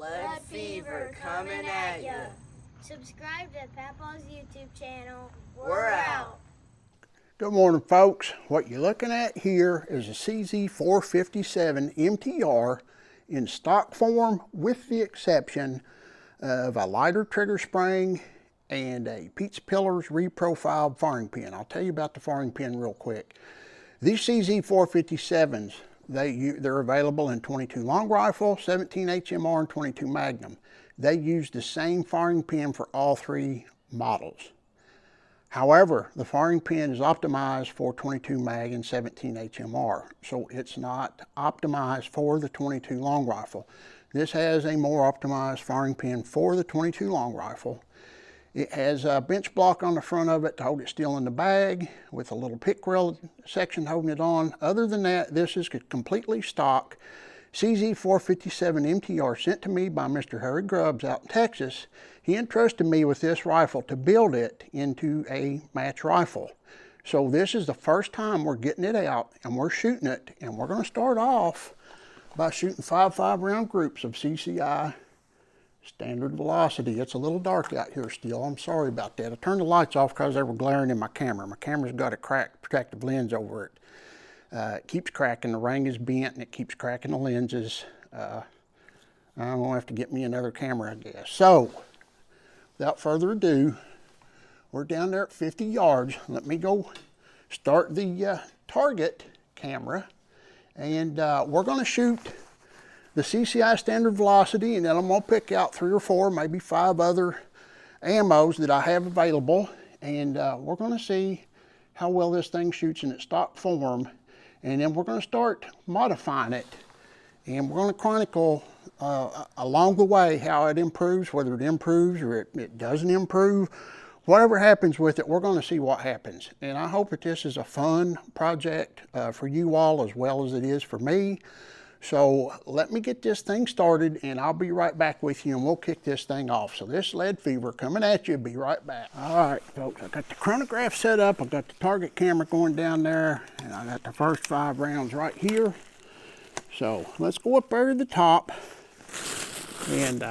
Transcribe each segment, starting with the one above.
Lead fever coming at you. Subscribe to Papa's YouTube channel. We're out. Good morning, folks. What you're looking at here is a CZ457 MTR in stock form, with the exception of a lighter trigger spring and a Pizza Pillars reprofiled firing pin. I'll tell you about the firing pin real quick. These CZ457s, they're available in 22 long rifle, 17 HMR, and 22 Magnum. They use the same firing pin for all three models. However, the firing pin is optimized for 22 mag and 17 HMR, so it's not optimized for the 22 long rifle. This has a more optimized firing pin for the 22 long rifle. It has a bench block on the front of it to hold it still in the bag with a little pick rail section holding it on. Other than that, this is completely stock CZ457 MTR sent to me by Mr. Harry Grubbs out in Texas. He entrusted me with this rifle to build it into a match rifle. So this is the first time we're getting it out and we're shooting it, and we're going to start off by shooting 5 round groups of CCI standard velocity. It's a little dark out here still. I'm sorry about that. I turned the lights off because they were glaring in my camera. My camera's got a cracked protective lens over it. It keeps cracking. The ring is bent and it keeps cracking the lenses. I'm going to have to get me another camera, I guess. So, without further ado, we're down there at 50 yards. Let me go start the target camera, and we're going to shoot the CCI standard velocity, and then I'm going to pick out 3 or 4, maybe 5 other ammos that I have available, and we're going to see how well this thing shoots in its stock form, and then we're going to start modifying it, and we're going to chronicle along the way how it improves, whether it improves or it doesn't improve. Whatever happens with it, we're going to see what happens, and I hope that this is a fun project for you all as well as it is for me. So let me get this thing started, and I'll be right back with you, and we'll kick this thing off. So this lead fever coming at you. Be right back. All right, folks, I got the chronograph set up. I've got the target camera going down there, and I got the first 5 rounds right here. So let's go up there to the top, and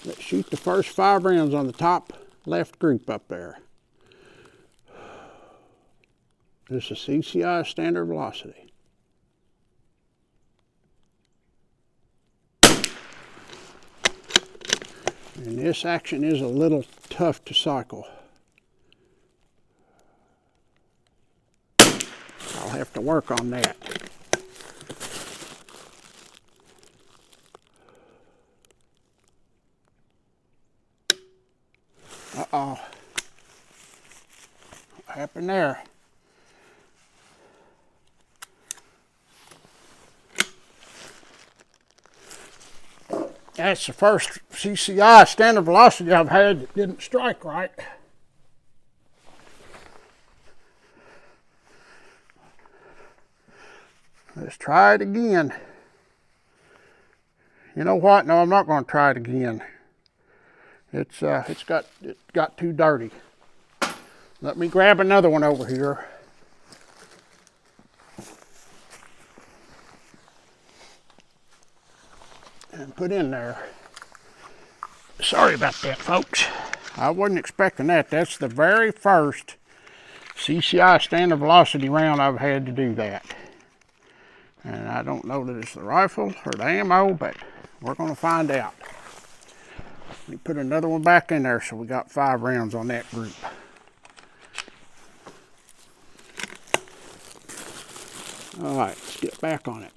let's shoot the first 5 rounds on the top left group up there. This is CCI standard velocity. And this action is a little tough to cycle. I'll have to work on that. Uh-oh. What happened there? That's the first CCI standard velocity I've had that didn't strike right. Let's try it again. You know what? No, I'm not going to try it again. It got too dirty. Let me grab another one over here. And put in there. Sorry about that, folks. I wasn't expecting that. That's the very first CCI standard velocity round I've had to do that. And I don't know that it's the rifle or the ammo, but we're going to find out. Let me put another one back in there so we got 5 rounds on that group. All right, let's get back on it.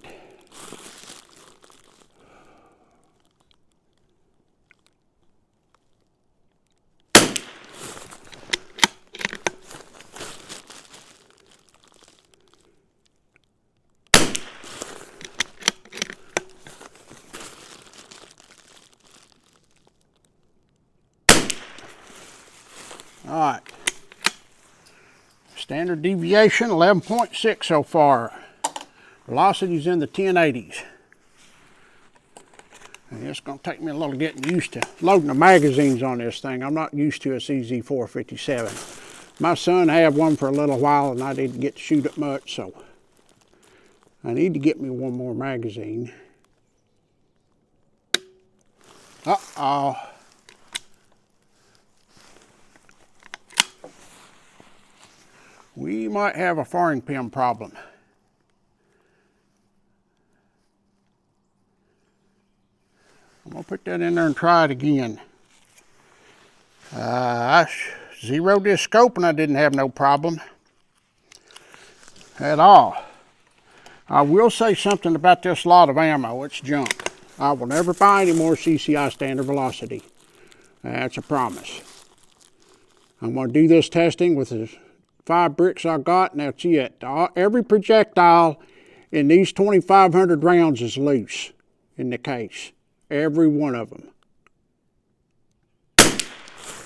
All right, standard deviation 11.6 so far. Velocity's in the 1080s. And it's going to take me a little getting used to loading the magazines on this thing. I'm not used to a CZ457. My son had one for a little while and I didn't get to shoot it much, so I need to get me one more magazine. Uh-oh. We might have a firing pin problem. I'm going to put that in there and try it again. I zeroed this scope and I didn't have no problem at all. I will say something about this lot of ammo. It's junk. I will never buy any more CCI standard velocity. That's a promise. I'm going to do this testing with the 5 bricks I got, and that's it. Every projectile in these 2,500 rounds is loose in the case. Every one of them.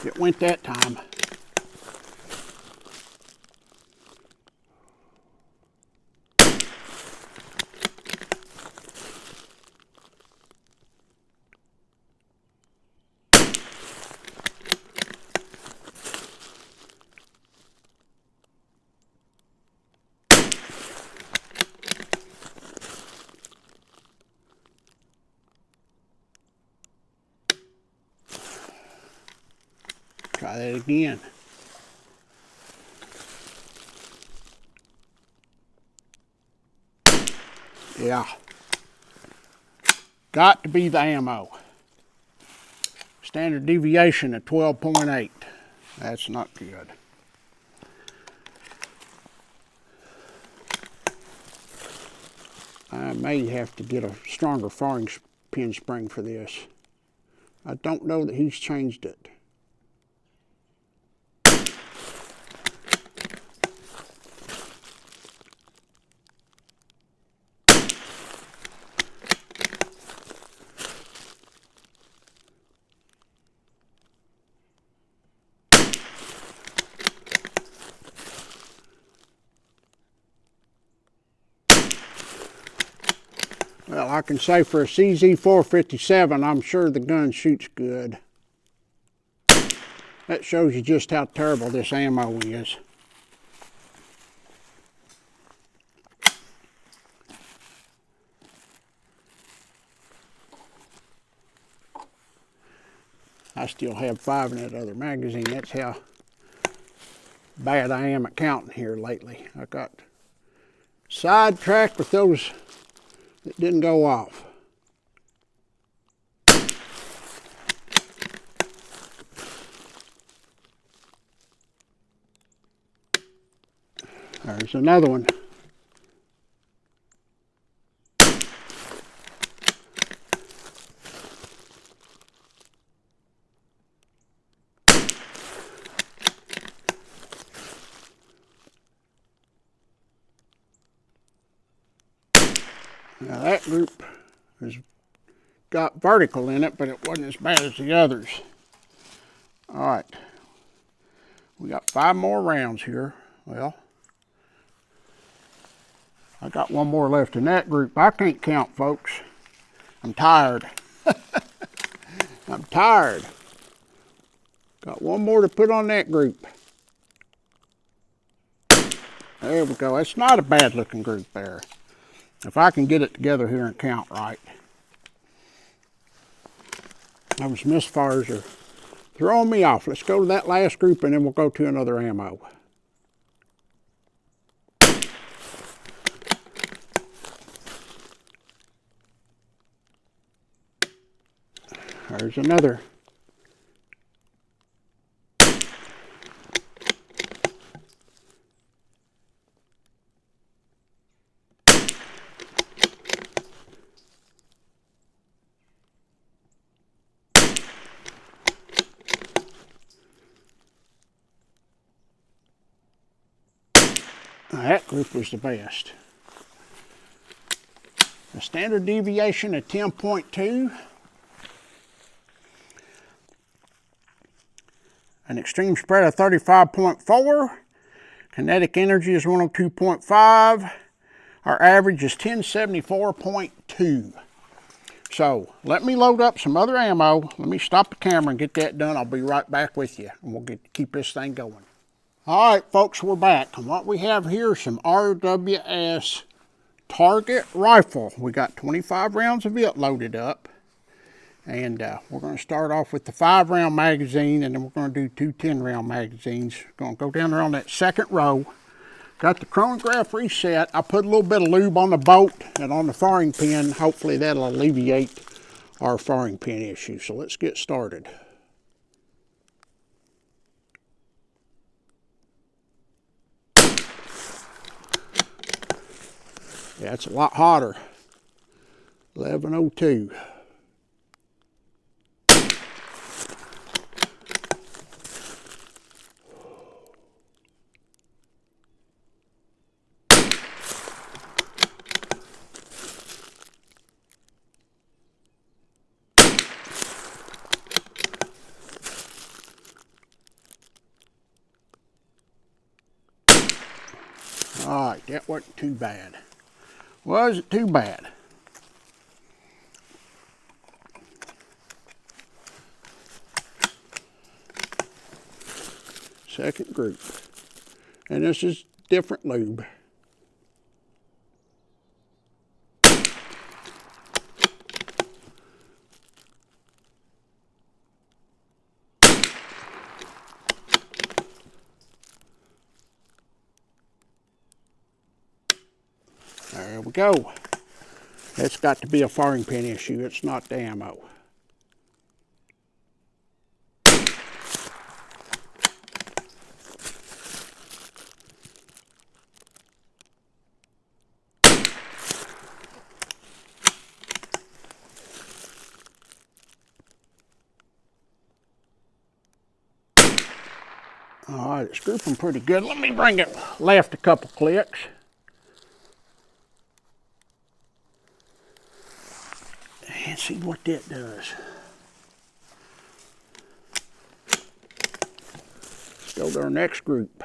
It went that time. Try that again. Yeah. Got to be the ammo. Standard deviation of 12.8. That's not good. I may have to get a stronger firing pin spring for this. I don't know that he's changed it. Well, I can say for a CZ457, I'm sure the gun shoots good. That shows you just how terrible this ammo is. I still have 5 in that other magazine. That's how bad I am at counting here lately. I got sidetracked with those that didn't go off. There's another one. Now that group has got vertical in it, but it wasn't as bad as the others. All right, we got 5 more rounds here. Well, I got 1 more left in that group. I can't count, folks. I'm tired. I'm tired. Got 1 more to put on that group. There we go. It's not a bad looking group there. If I can get it together here and count right. Those misfires are throwing me off. Let's go to that last group and then we'll go to another ammo. There's another. That group was the best. A standard deviation of 10.2. An extreme spread of 35.4. Kinetic energy is 102.5. Our average is 1074.2. So let me load up some other ammo. Let me stop the camera and get that done. I'll be right back with you and we'll keep this thing going. All right, folks, we're back. And what we have here is some RWS target rifle. We got 25 rounds of it loaded up. And we're going to start off with the 5-round magazine, and then we're going to do two 10-round magazines. Going to go down there on that second row. Got the chronograph reset. I put a little bit of lube on the bolt and on the firing pin. Hopefully that'll alleviate our firing pin issue. So let's get started. Yeah, it's a lot hotter. 1102. All right, that wasn't too bad. Wasn't too bad. Second group. And this is different lube. There we go. It's got to be a firing pin issue. It's not the ammo. All right, it's grouping pretty good. Let me bring it left a couple clicks. And see what that does. Let's go to our next group.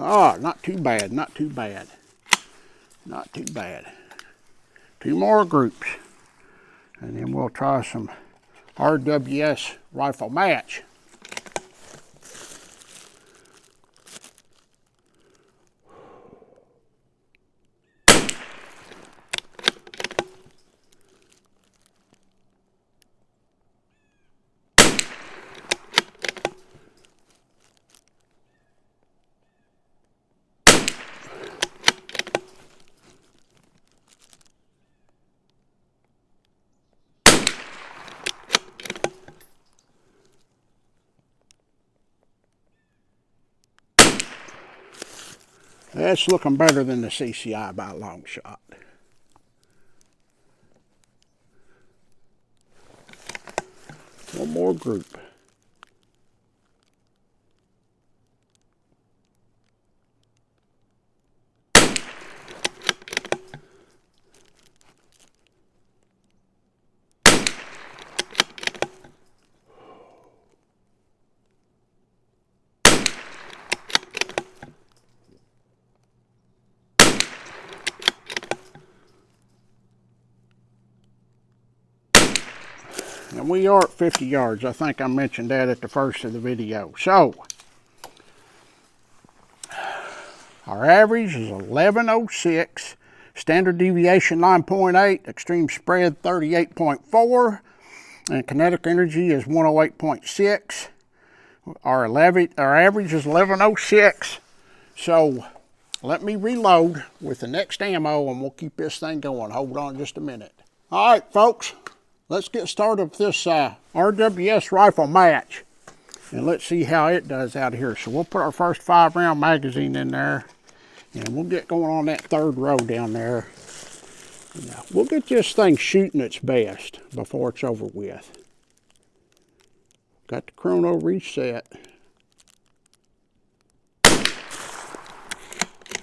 Oh, not too bad, not too bad. Not too bad. Two more groups. And then we'll try some RWS rifle match. That's looking better than the CCI by a long shot. One more group. And we are at 50 yards. I think I mentioned that at the first of the video. So, our average is 1106, standard deviation 9.8, extreme spread 38.4, and kinetic energy is 108.6. Our average is 1106. So, let me reload with the next ammo and we'll keep this thing going. Hold on just a minute. All right, folks. Let's get started with this RWS rifle match. And let's see how it does out here. So we'll put our first 5-round magazine in there. And we'll get going on that third row down there. Now, we'll get this thing shooting its best before it's over with. Got the chrono reset.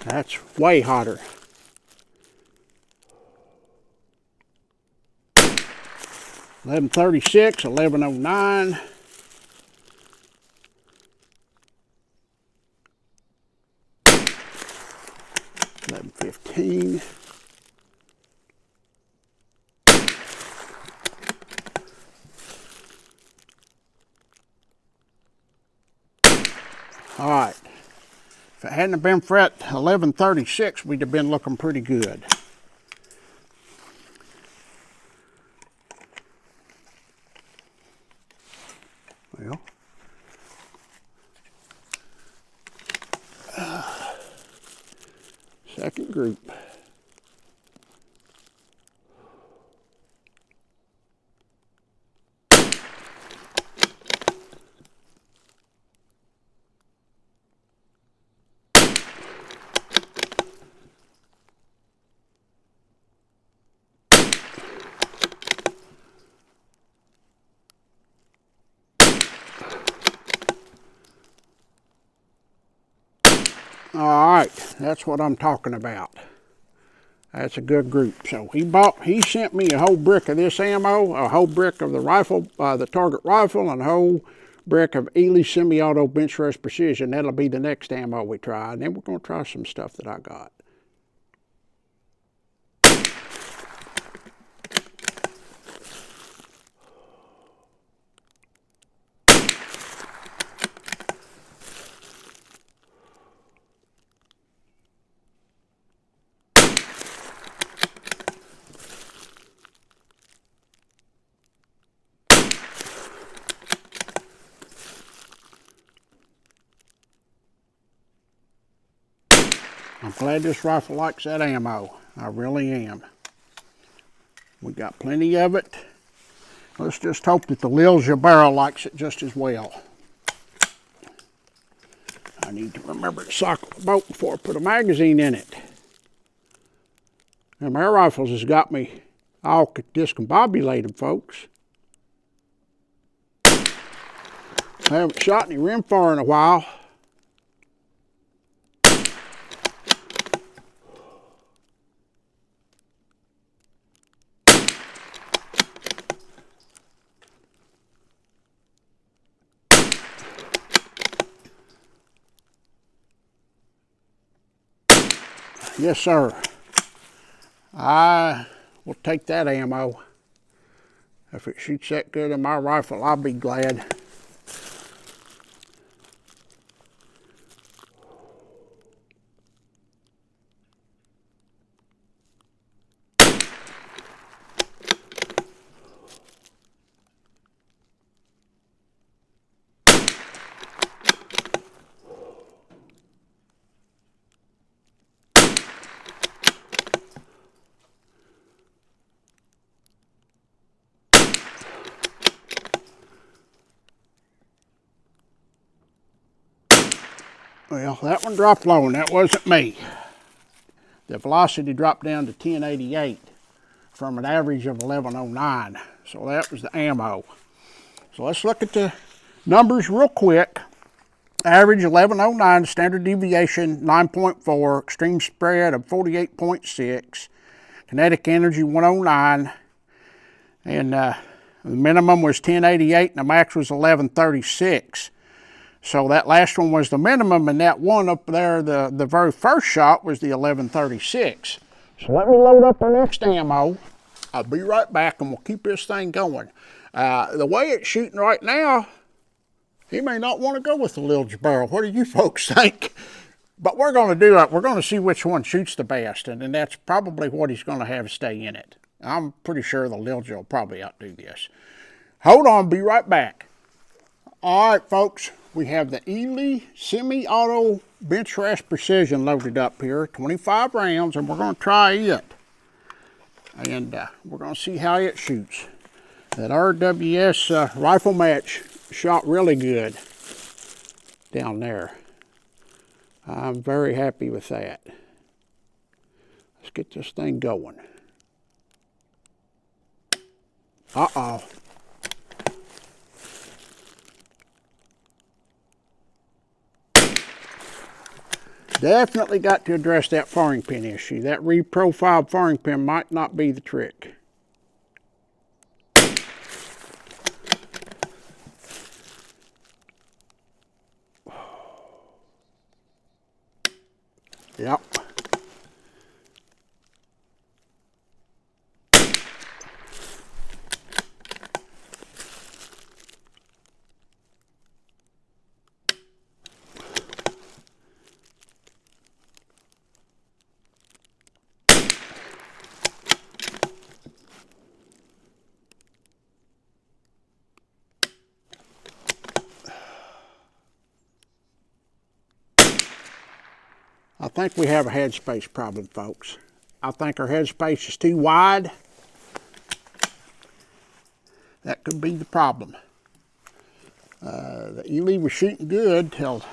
That's way hotter. 1136, 1109. 1115. All right. If it hadn't been for that 1136, we'd have been looking pretty good. Well, second group. All right, that's what I'm talking about. That's a good group. So he sent me a whole brick of this ammo, a whole brick of the rifle, the target rifle, and a whole brick of Eley semi-auto bench rest precision. That'll be the next ammo we try, and then we're going to try some stuff that I got. I'm glad this rifle likes that ammo. I really am. We got plenty of it. Let's just hope that the Lilja barrel likes it just as well. I need to remember to sock the boat before I put a magazine in it. Them air rifles has got me all discombobulated, folks. I haven't shot any rimfire in a while. Yes, sir. I will take that ammo. If it shoots that good in my rifle, I'll be glad. Well, that one dropped low, and that wasn't me. The velocity dropped down to 1088 from an average of 1109. So that was the ammo. So let's look at the numbers real quick. Average 1109, standard deviation 9.4, extreme spread of 48.6, kinetic energy 109, and the minimum was 1088 and the max was 1136. So that last one was the minimum, and that one up there, the very first shot, was the 1136. So let me load up our next ammo. I'll be right back, and we'll keep this thing going. The way it's shooting right now, he may not want to go with the Lilja barrel. What do you folks think? But we're going to do it. We're going to see which one shoots the best, and that's probably what he's going to have stay in it. I'm pretty sure the Lilja will probably outdo this. Hold on, be right back. All right, folks. We have the Eley semi-auto bench rest precision loaded up here, 25 rounds, and we're going to try it. And we're going to see how it shoots. That RWS rifle match shot really good down there. I'm very happy with that. Let's get this thing going. Uh-oh. Definitely got to address that firing pin issue. That reprofiled firing pin might not be the trick. Yep. I think we have a headspace problem, folks. I think our headspace is too wide. That could be the problem. The Eley was shooting good till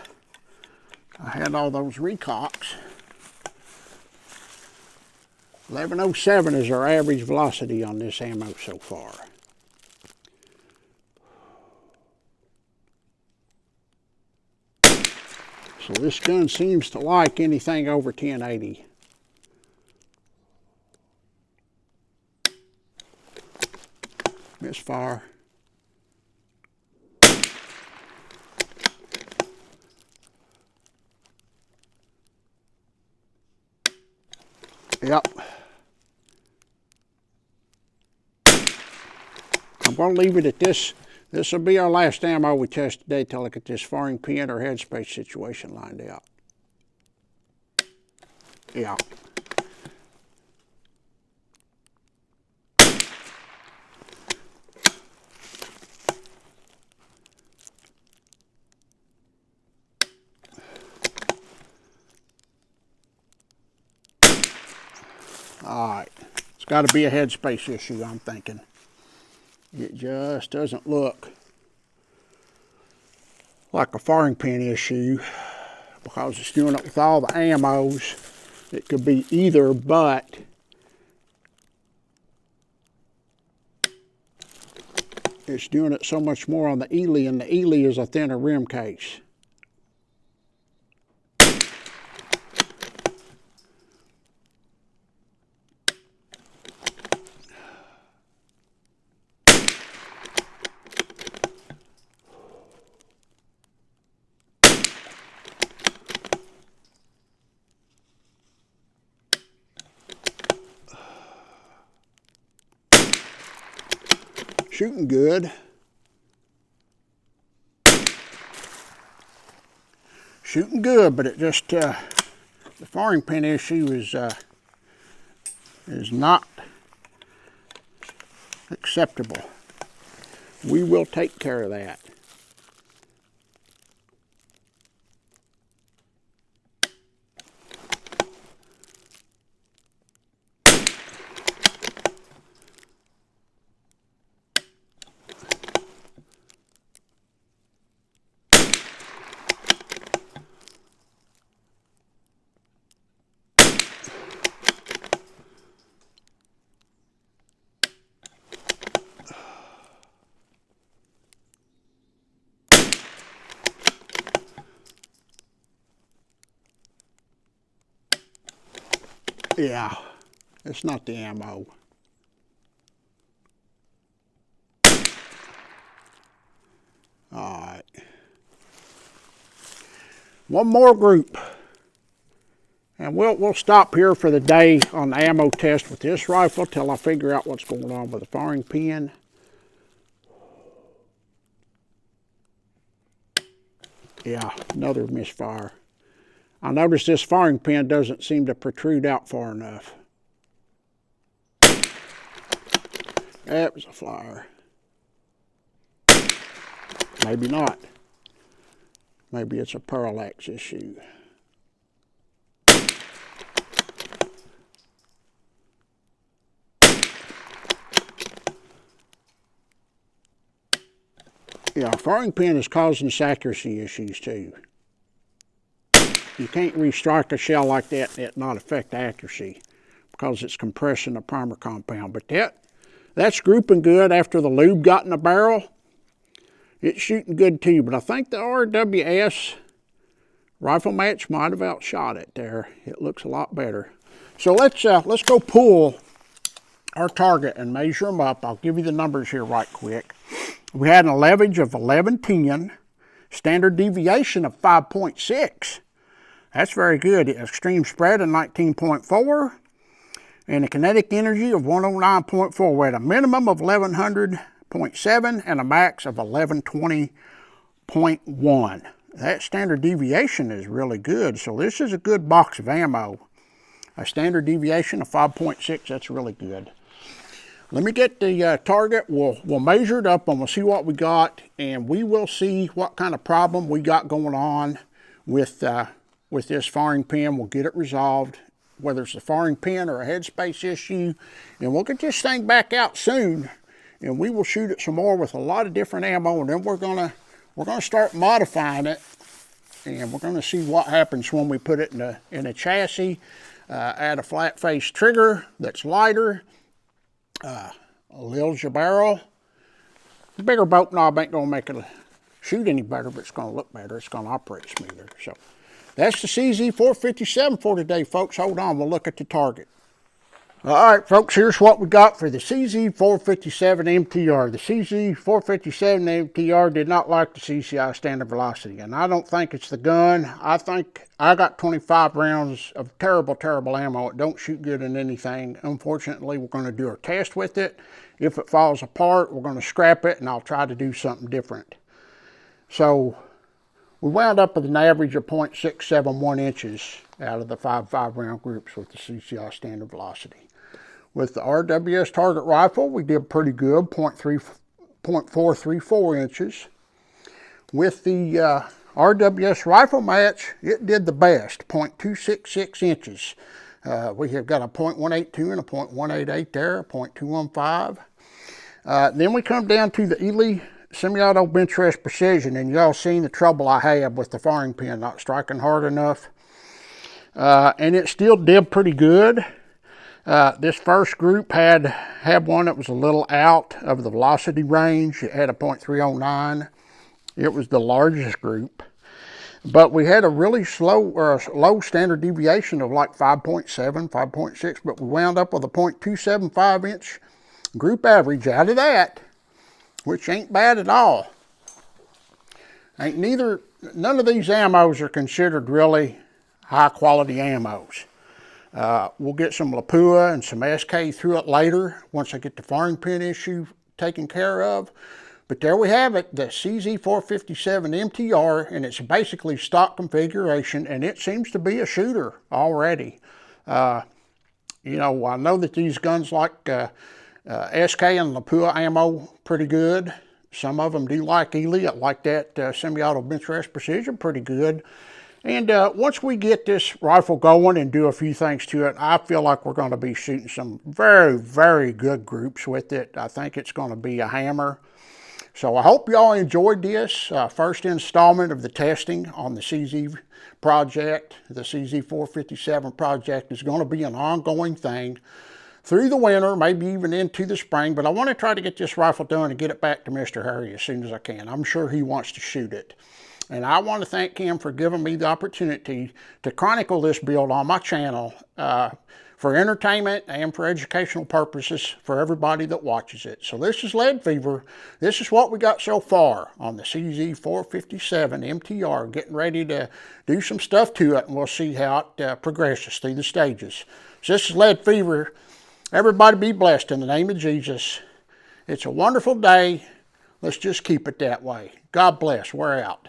I had all those recocks. 1107 is our average velocity on this ammo so far. So this gun seems to like anything over 1080. Misfire. Yep. I'm going to leave it at this. This will be our last ammo we test today till I get this firing pin or headspace situation lined out. Yeah. All right. It's got to be a headspace issue, I'm thinking. It just doesn't look like a firing pin issue because it's doing it with all the ammos. It could be either, but it's doing it so much more on the Eley, and the Eley is a thinner rim case. Shooting good. Shooting good, but it just, the firing pin issue is not acceptable. We will take care of that. Yeah, it's not the ammo. All right. One more group. And we'll stop here for the day on the ammo test with this rifle till I figure out what's going on with the firing pin. Yeah, another misfire. I noticed this firing pin doesn't seem to protrude out far enough. That was a flyer. Maybe not. Maybe it's a parallax issue. Yeah, firing pin is causing accuracy issues too. You can't restrike a shell like that and it not affect accuracy because it's compressing the primer compound. But that's grouping good after the lube got in the barrel. It's shooting good too, but I think the RWS rifle match might have outshot it there. It looks a lot better. So let's go pull our target and measure them up. I'll give you the numbers here right quick. We had an leverage of 1110, standard deviation of 5.6. That's very good. Extreme spread of 19.4 and a kinetic energy of 109.4 with a minimum of 1100.7 and a max of 1120.1. That standard deviation is really good, so this is a good box of ammo. A standard deviation of 5.6, that's really good. Let me get the target. We'll measure it up and we'll see what we got, and we will see what kind of problem we got going on with this firing pin. We'll get it resolved, whether it's a firing pin or a headspace issue, and we'll get this thing back out soon, and we will shoot it some more with a lot of different ammo, and then we're gonna start modifying it, and we're gonna see what happens when we put it in a chassis. Add a flat face trigger that's lighter, a little barrel. The bigger bolt knob ain't gonna make it shoot any better, but it's gonna look better. It's gonna operate smoother. So that's the CZ457 for today, folks. Hold on, we'll look at the target. All right, folks, here's what we got for the CZ457 MTR. The CZ457 MTR did not like the CCI standard velocity, and I don't think it's the gun. I think I got 25 rounds of terrible, terrible ammo. It don't shoot good in anything. Unfortunately, we're going to do a test with it. If it falls apart, we're going to scrap it, and I'll try to do something different. So we wound up with an average of 0.671 inches out of the 5 round groups with the CCI standard velocity. With the RWS target rifle, we did pretty good, 0.434 inches. With the RWS rifle match, it did the best, 0.266 inches. We have got a 0.182 and a 0.188 there, a 0.215. Then we come down to the Eley semi-auto bench rest precision, and y'all seen the trouble I have with the firing pin not striking hard enough. And it still did pretty good. This first group had one that was a little out of the velocity range. It had a 0.309. It was the largest group. But we had a really low standard deviation of like 5.7, 5.6, but we wound up with a 0.275 inch group average out of that, which ain't bad at all. None of these ammos are considered really high quality ammos. We'll get some Lapua and some SK through it later once I get the firing pin issue taken care of. But there we have it, the CZ457 MTR, and it's basically stock configuration, and it seems to be a shooter already. You know, I know that these guns like SK and Lapua ammo pretty good. Some of them do like Eley. I like that semi-auto bench rest precision pretty good. And once we get this rifle going and do a few things to it, I feel like we're going to be shooting some very, very good groups with it. I think it's going to be a hammer. So I hope y'all enjoyed this first installment of the testing on the CZ project. The CZ457 project is going to be an ongoing thing through the winter, maybe even into the spring. But I want to try to get this rifle done and get it back to Mr. Harry as soon as I can. I'm sure he wants to shoot it. And I want to thank him for giving me the opportunity to chronicle this build on my channel for entertainment and for educational purposes for everybody that watches it. So this is Lead Fever. This is what we got so far on the CZ457 MTR. Getting ready to do some stuff to it, and we'll see how it progresses through the stages. So this is Lead Fever. Everybody be blessed in the name of Jesus. It's a wonderful day. Let's just keep it that way. God bless. We're out.